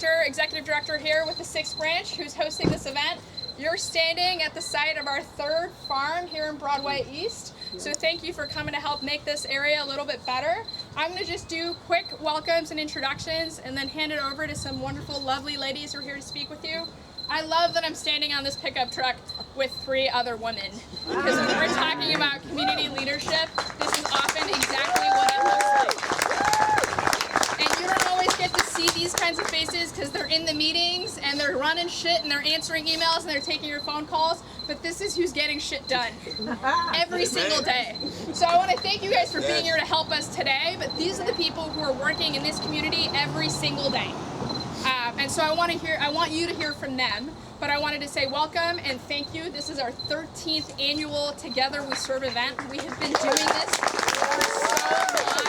executive director here with the 6th branch, who's hosting this event. You're standing at the site of our 3rd farm here in Broadway East. So thank you for coming to help make this area a little bit better. I'm going to just do quick welcomes and introductions and then hand it over to some wonderful, lovely ladies who are here to speak with you. I love that I'm standing on this pickup truck with 3 other women, because when we're talking about community leadership, this is often exactly what it looks like. And you don't always get to see these kinds of faces because they're in the meetings and they're running shit and they're answering emails and they're taking your phone calls, but this is who's getting shit done every single day. So I want to thank you guys for being here to help us today, but these are the people who are working in this community every single day. And so I want you to hear from them, but I wanted to say welcome and thank you. This is our 13th annual Together We Serve event. We have been doing this for so long,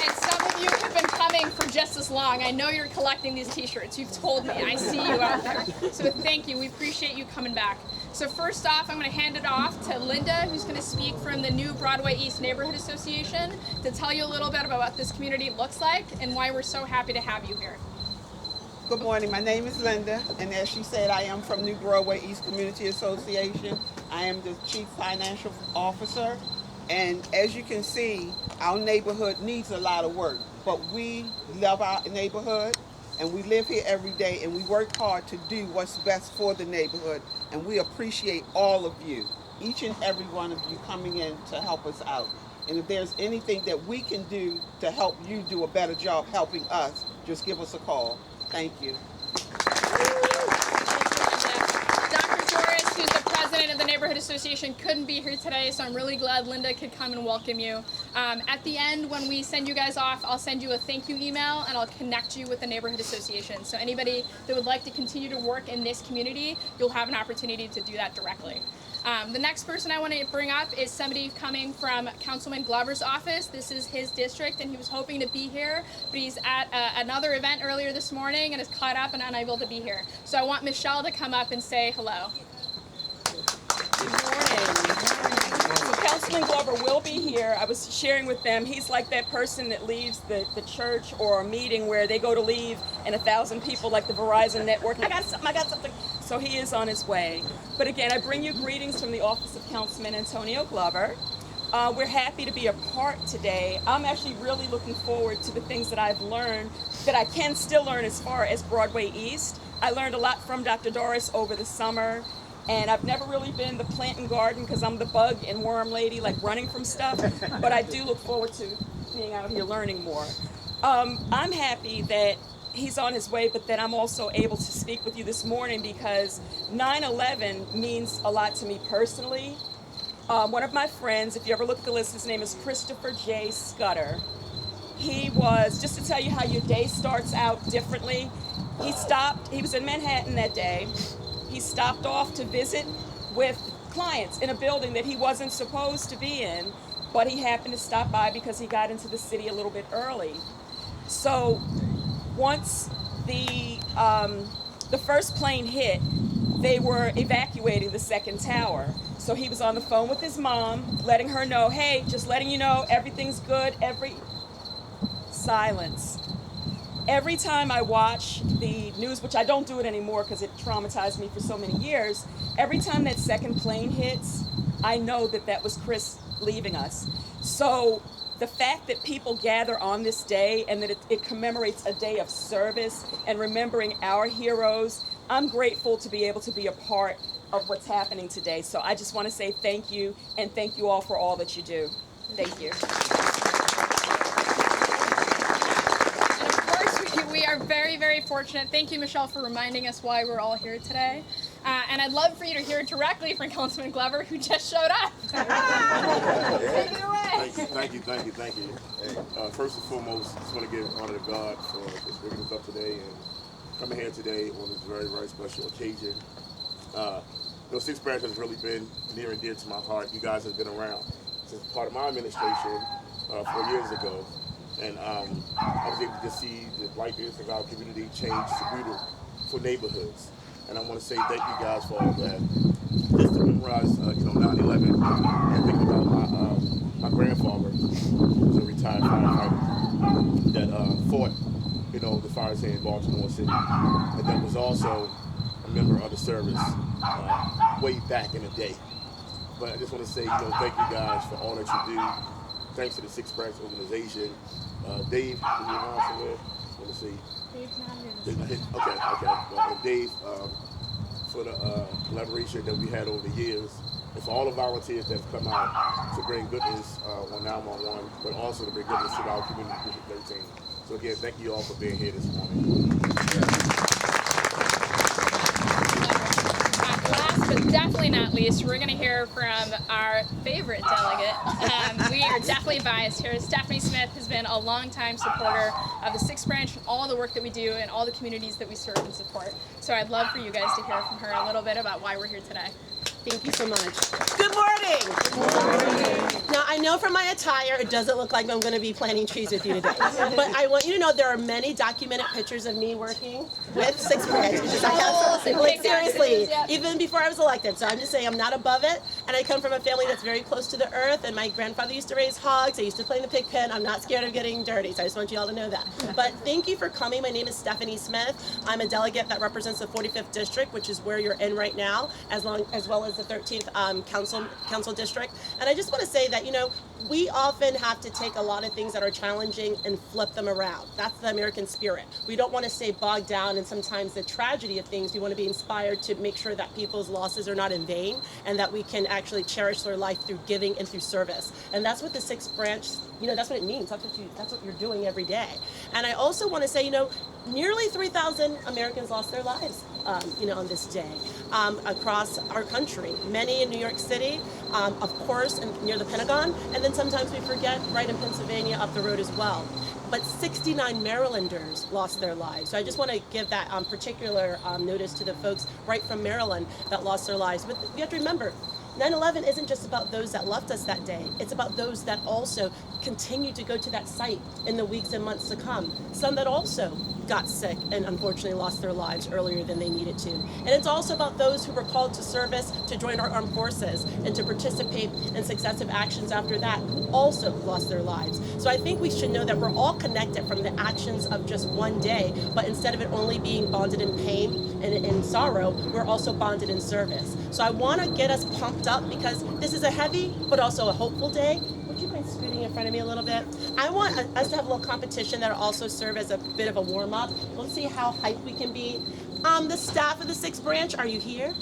and some of you have been coming for just as long. I know you're collecting these t-shirts. You've told me. I see you out there. So thank you. We appreciate you coming back. So first off, I'm going to hand it off to Linda, who's going to speak from the new Broadway East Neighborhood Association to tell you a little bit about what this community looks like and why we're so happy to have you here. Good morning. My name is Linda, and as she said, I am from New Broadway East Community Association. I am the Chief Financial Officer, and as you can see, our neighborhood needs a lot of work, but we love our neighborhood, and we live here every day, and we work hard to do what's best for the neighborhood, and we appreciate all of you, each and every one of you coming in to help us out. And if there's anything that we can do to help you do a better job helping us, just give us a call. Thank you. Dr. Doris, who's the president of the Neighborhood Association, couldn't be here today, so I'm really glad Linda could come and welcome you. At the end, when we send you guys off, I'll send you a thank you email and I'll connect you with the Neighborhood Association. So anybody that would like to continue to work in this community, you'll have an opportunity to do that directly. The next person I want to bring up is somebody coming from Councilman Glover's office. This is his district, and he was hoping to be here, but he's at another event earlier this morning and is caught up and unable to be here. So I want Michelle to come up and say hello. Good morning. So Councilman Glover will be here. I was sharing with them, he's like that person that leaves the church or a meeting where they go to leave and 1,000 people like the Verizon network, I got something. So he is on his way. But again, I bring you greetings from the office of Councilman Antonio Glover. We're happy to be a part today. I'm actually really looking forward to the things that I've learned, that I can still learn as far as Broadway East. I learned a lot from Dr. Doris over the summer, and I've never really been the plant and garden because I'm the bug and worm lady, like running from stuff, but I do look forward to being out here learning more. I'm happy that he's on his way, but then I'm also able to speak with you this morning because 9/11 means a lot to me personally. One of my friends, if you ever look at the list, his name is Christopher J. Scudder. He was, just to tell you how your day starts out differently, he was in Manhattan that day. He stopped off to visit with clients in a building that he wasn't supposed to be in, but he happened to stop by because he got into the city a little bit early. So once the first plane hit, they were evacuating the second tower. So he was on the phone with his mom, letting her know, hey, just letting you know, everything's good, silence. Every time I watch the news, which I don't do it anymore because it traumatized me for so many years, every time that second plane hits, I know that that was Chris leaving us. So the fact that people gather on this day and that it commemorates a day of service and remembering our heroes, I'm grateful to be able to be a part of what's happening today. So I just want to say thank you, and thank you all for all that you do. Thank you. And of course, we are very, very fortunate. Thank you, Michelle, for reminding us why we're all here today. And I'd love for you to hear directly from Councilman Glover, who just showed up. Take it away. Thank you. First and foremost, I just want to give honor to God for just bringing us up today and coming here today on this very, very special occasion. 6th branch has really been near and dear to my heart. You guys have been around since part of my administration 4 years ago. And I was able to see the brightness of our community change to beautiful neighborhoods. And I want to say thank you guys for all of that. Just to memorize, 9/11, and think about my grandfather, who was a retired firefighter that fought the fires here in Baltimore City, and that was also a member of the service way back in the day. But I just want to say, thank you guys for all that you do. Thanks to the Six Branch organization. Dave, is he around somewhere? I want to see. Dave's not here. Okay. Well, and Dave, for the collaboration that we had over the years, and for all the volunteers that have come out to bring goodness on 911, but also to bring goodness to our community, District 13. So again, thank you all for being here this morning. Last but definitely not least, we're going to hear from our favorite delegate. We are definitely biased here. Stephanie Smith has been a longtime supporter of the Sixth Branch and all the work that we do and all the communities that we serve and support. So I'd love for you guys to hear from her a little bit about why we're here today. Thank you so much. Good morning. Good morning. Now, I know from my attire, it doesn't look like I'm going to be planting trees with you today. But I want you to know there are many documented pictures of me working with Sixth Branch. Like, seriously, even before I was elected. So I'm just saying I'm not above it. And I come from a family that's very close to the earth. And my grandfather used to raise hogs. I used to play in the pig pen. I'm not scared of getting dirty. So I just want you all to know that. But thank you for coming. My name is Stephanie Smith. I'm a delegate that represents the 45th District, which is where you're in right now, as well as the 13th council district. And I just want to say that, we often have to take a lot of things that are challenging and flip them around. That's the American spirit. We don't want to stay bogged down in sometimes the tragedy of things. We want to be inspired to make sure that people's losses are not in vain and that we can actually cherish their life through giving and through service. And that's what the Sixth Branch, that's what it means. That's what you're doing every day. And I also want to say, nearly 3,000 Americans lost their lives, on this day across our country. Many in New York City, of course, and near the Pentagon, and then sometimes we forget right in Pennsylvania up the road as well. But 69 Marylanders lost their lives. So I just want to give that particular notice to the folks right from Maryland that lost their lives. But we have to remember, 9/11 isn't just about those that left us that day. It's about those that also continue to go to that site in the weeks and months to come. Some that also got sick and unfortunately lost their lives earlier than they needed to. And it's also about those who were called to service, to join our armed forces, and to participate in successive actions after that, who also lost their lives. So I think we should know that we're all connected from the actions of just one day, but instead of it only being bonded in pain and in sorrow, we're also bonded in service. So I want to get us pumped up because this is a heavy but also a hopeful day. Would you mind scooting in front of me a little bit? I want us to have a little competition that'll also serve as a bit of a warm-up. We'll see how hyped we can be. The staff of the Sixth Branch, are you here?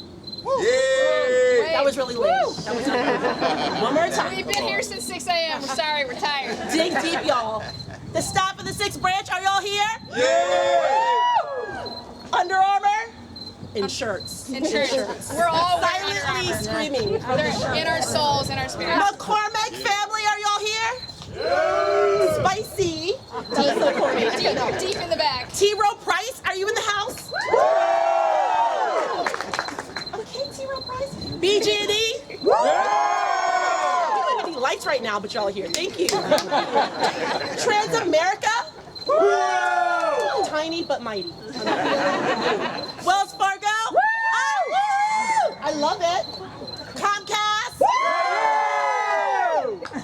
Yay! That was really late. That was not one more time. We've been here since 6 a.m. We're sorry, we're tired. Dig deep, y'all. The staff of the Sixth Branch, are y'all here? Yay! Under Armour? In shirts. In shirts. We're all wearing Silently Armour. screaming. They're in our souls and our spirits. McCormick family, are y'all here? Spicy. That was so corny. Deep in the back. Rowe Price, are you in the house? Okay, Rowe Price. BG&E. We don't have any lights right now, but y'all are here. Thank you. Transamerica. Tiny but mighty. Wells Fargo. Oh, I love it. Comcast.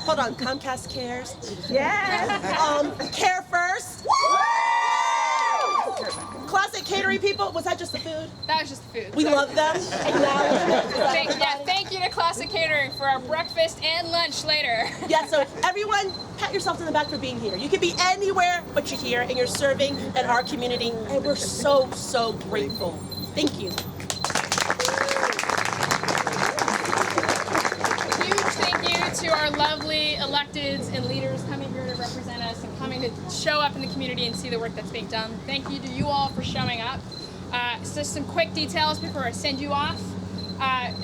Hold on, Comcast cares. Yes. CareFirst. Classic Catering People. Was that just the food? That was just the food. We love them. Thank you to Classic Catering for our breakfast and lunch later. Yeah, so everyone, pat yourself on the back for being here. You could be anywhere, but you're here and you're serving in our community, and we're so, so grateful. Thank you. Huge thank you to our lovely electeds and leaders coming here to represent us and coming to show up in the community and see the work that's being done. Thank you to you all for showing up. Just some quick details before I send you off.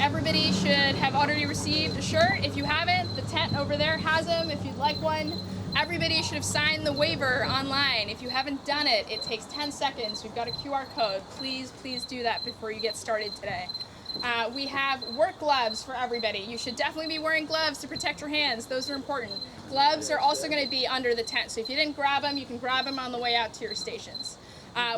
Everybody should have already received a shirt. If you haven't, the tent over there has them if you'd like one. Everybody should have signed the waiver online. If you haven't done it, it takes 10 seconds. We've got a QR code. Please do that before you get started today. We have work gloves for everybody. You should definitely be wearing gloves to protect your hands. Those are important. Gloves are also going to be under the tent. So if you didn't grab them, you can grab them on the way out to your stations.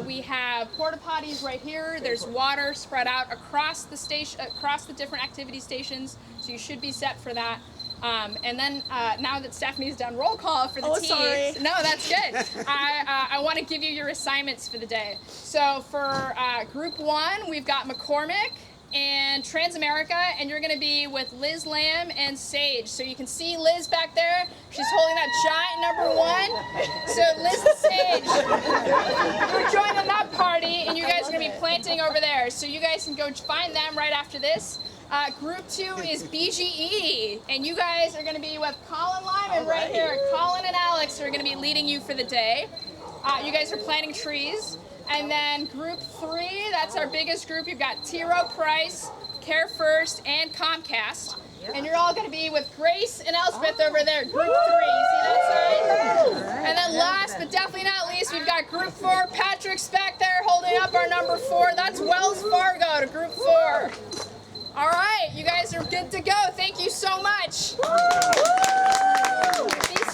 We have porta potties right here. There's water spread out across the station, across the different activity stations. So you should be set for that. And then now that Stephanie's done roll call for the teams, sorry. no, that's good. I want to give you your assignments for the day. So for group 1, we've got McCormick and Transamerica, and you're going to be with Liz Lamb and Sage. So you can see Liz back there. She's holding that giant number 1. So Liz and Sage, you're joining that party, and you guys are going to be planting over there. So you guys can go find them right after this. Group 2 is BGE, and you guys are going to be with Colin Lyman right here. Colin and Alex are going to be leading you for the day. You guys are planting trees. And then group 3, that's our biggest group. You've got Rowe Price, CareFirst, and Comcast. And you're all going to be with Grace and Elspeth over there, group 3. You see that sign? And then last but definitely not least, we've got group 4. Patrick's back there holding up our number 4. That's Wells Fargo to group 4. All right, you guys are good to go. Thank you so much. These